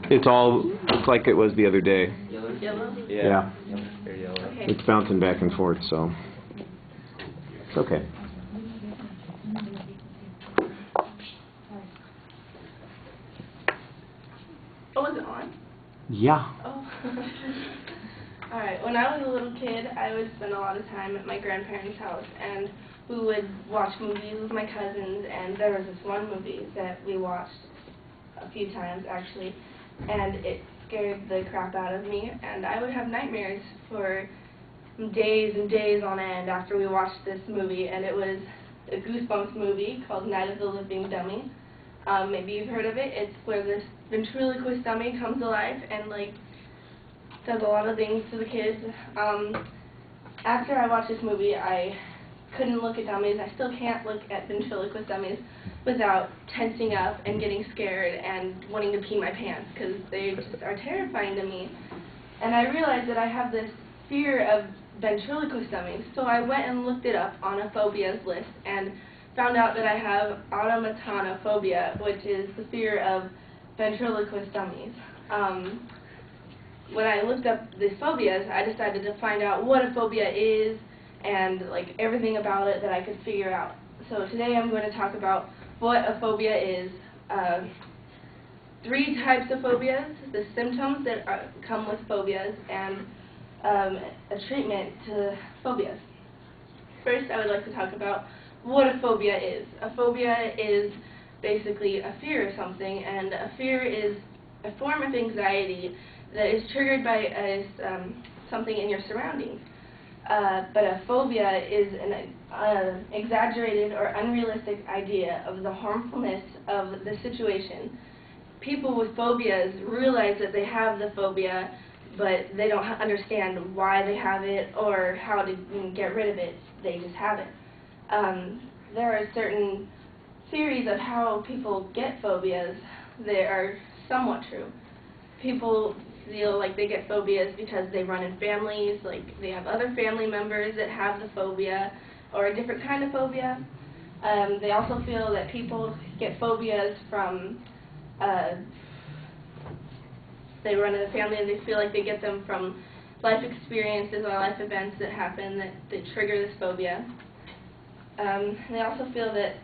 It's like it was the other day. Yellow? Yeah. Very yellow. Okay. It's bouncing back and forth, so it's okay. Oh, is it on? Yeah. Oh. Alright, when I was a little kid, I would spend a lot of time at my grandparents' house, and we would watch movies with my cousins, and there was this one movie that we watched a few times, actually, and it scared the crap out of me, and I would have nightmares for days and days on end after we watched this movie, and it was a Goosebumps movie called Night of the Living Dummy. Maybe you've heard of it. It's where this ventriloquist dummy comes alive and, like, does a lot of things to the kids. After I watched this movie, I couldn't look at dummies. I still can't look at ventriloquist dummies without tensing up and getting scared and wanting to pee my pants, because they just are terrifying to me. And I realized that I have this fear of ventriloquist dummies, so I went and looked it up on a phobias list and found out that I have automatonophobia, which is the fear of ventriloquist dummies. When I looked up these phobias, I decided to find out what a phobia is and, like, everything about it that I could figure out. So today I'm going to talk about what a phobia is, 3 types of phobias, the symptoms that come with phobias, and a treatment to phobias. First, I would like to talk about what a phobia is. A phobia is basically a fear of something, and a fear is a form of anxiety that is triggered by something in your surroundings. But a phobia is an exaggerated or unrealistic idea of the harmfulness of the situation. People with phobias realize that they have the phobia, but they don't understand why they have it or how to get rid of it. They just have it. There are certain theories of how people get phobias that are somewhat true. People feel like they get phobias because they run in families, like they have other family members that have the phobia or a different kind of phobia. They also feel that people get phobias from, they run in a family and they feel like they get them from life experiences or life events that happen that trigger this phobia. They also feel that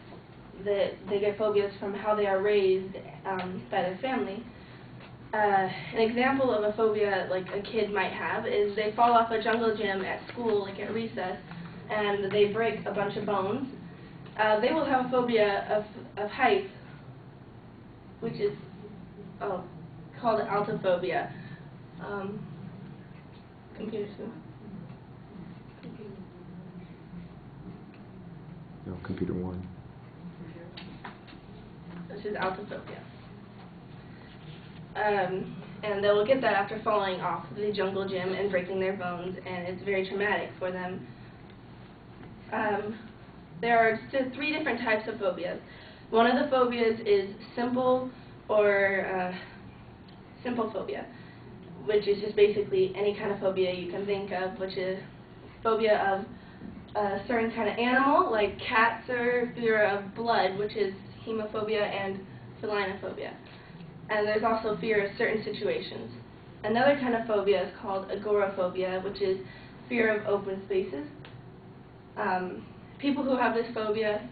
they get phobias from how they are raised by their family. An example of a phobia like a kid might have is they fall off a jungle gym at school, like at recess, and they break a bunch of bones. They will have a phobia of heights, which is called altophobia. Computer soon. No, computer 1. Which is altophobia. And they will get that after falling off the jungle gym and breaking their bones, and it's very traumatic for them. There are 3 different types of phobias. One of the phobias is simple or simple phobia, which is just basically any kind of phobia you can think of, which is phobia of a certain kind of animal, like cats, or fear of blood, which is hemophobia and felinophobia. And there's also fear of certain situations. Another kind of phobia is called agoraphobia, which is fear of open spaces. People who have this phobia,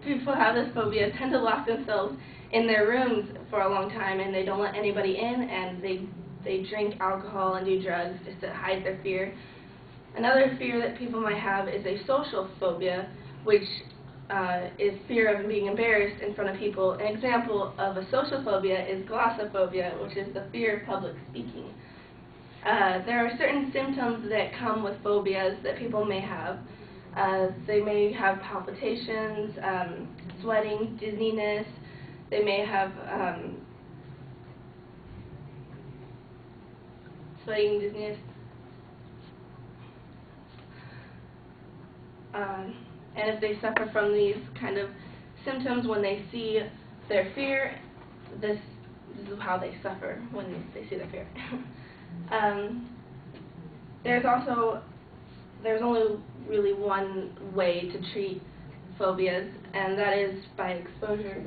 people who have this phobia tend to lock themselves in their rooms for a long time, and they don't let anybody in, and they drink alcohol and do drugs just to hide their fear. Another fear that people might have is a social phobia, which is fear of being embarrassed in front of people. An example of a social phobia is glossophobia, which is the fear of public speaking. There are certain symptoms that come with phobias that people may have. They may have palpitations, sweating, dizziness. They may have sweating, dizziness. And if they suffer from these kind of symptoms when they see their fear, this is how they suffer when they see their fear. There's only really one way to treat phobias, and that is by exposure.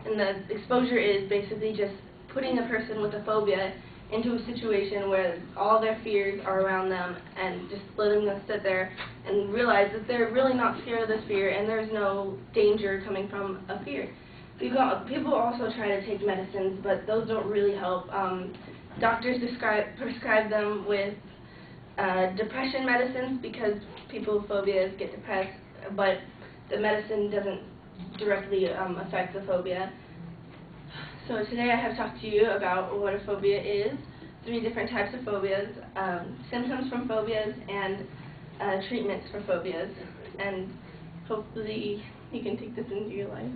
And the exposure is basically just putting a person with a phobia into a situation where all their fears are around them and just letting them sit there and realize that they're really not scared of this fear and there's no danger coming from a fear. People also try to take medicines, but those don't really help. Doctors prescribe them with depression medicines because people with phobias get depressed, but the medicine doesn't directly affect the phobia. So today I have talked to you about what a phobia is, 3 different types of phobias, symptoms from phobias, and treatments for phobias. And hopefully you can take this into your life.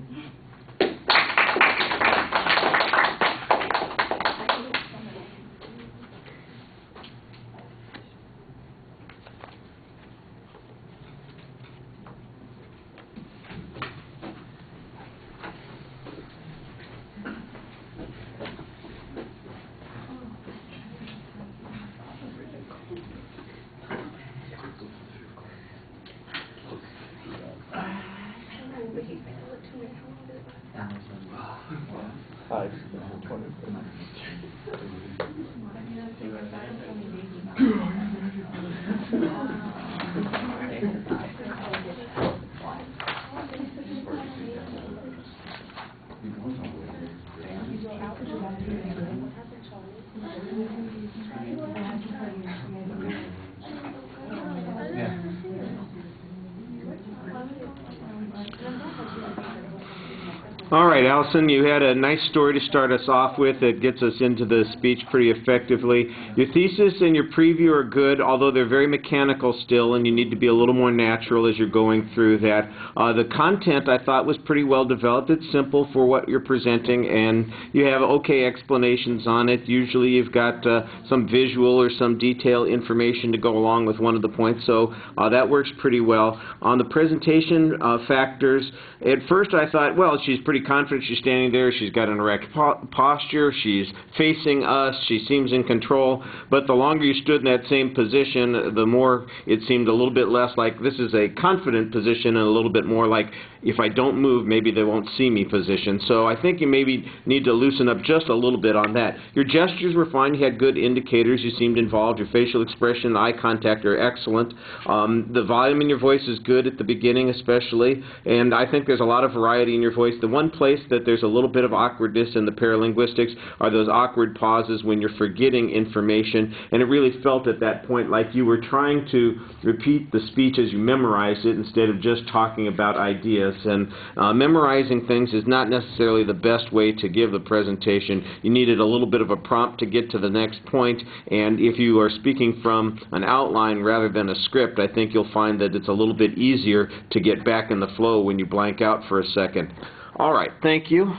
All right, Allyson, you had a nice story to start us off with that gets us into the speech pretty effectively. Your thesis and your preview are good, although they're very mechanical still, and you need to be a little more natural as you're going through that. The content, I thought, was pretty well developed. It's simple for what you're presenting, and you have okay explanations on it. Usually you've got some visual or some detailed information to go along with one of the points, so that works pretty well. On the presentation factors, at first I thought, well, she's pretty confident. She's standing there. She's got an erect posture. She's facing us. She seems in control. But the longer you stood in that same position, the more it seemed a little bit less like this is a confident position and a little bit more like if I don't move, maybe they won't see me position. So I think you maybe need to loosen up just a little bit on that. Your gestures were fine. You had good indicators. You seemed involved. Your facial expression, eye contact are excellent. The volume in your voice is good at the beginning especially, and I think there's a lot of variety in your voice. The one place that there's a little bit of awkwardness in the paralinguistics are those awkward pauses when you're forgetting information, and it really felt at that point like you were trying to repeat the speech as you memorized it instead of just talking about ideas. And memorizing things is not necessarily the best way to give the presentation. You needed a little bit of a prompt to get to the next point, and if you are speaking from an outline rather than a script, I think you'll find that it's a little bit easier to get back in the flow when you blank out for a second. All right, thank you.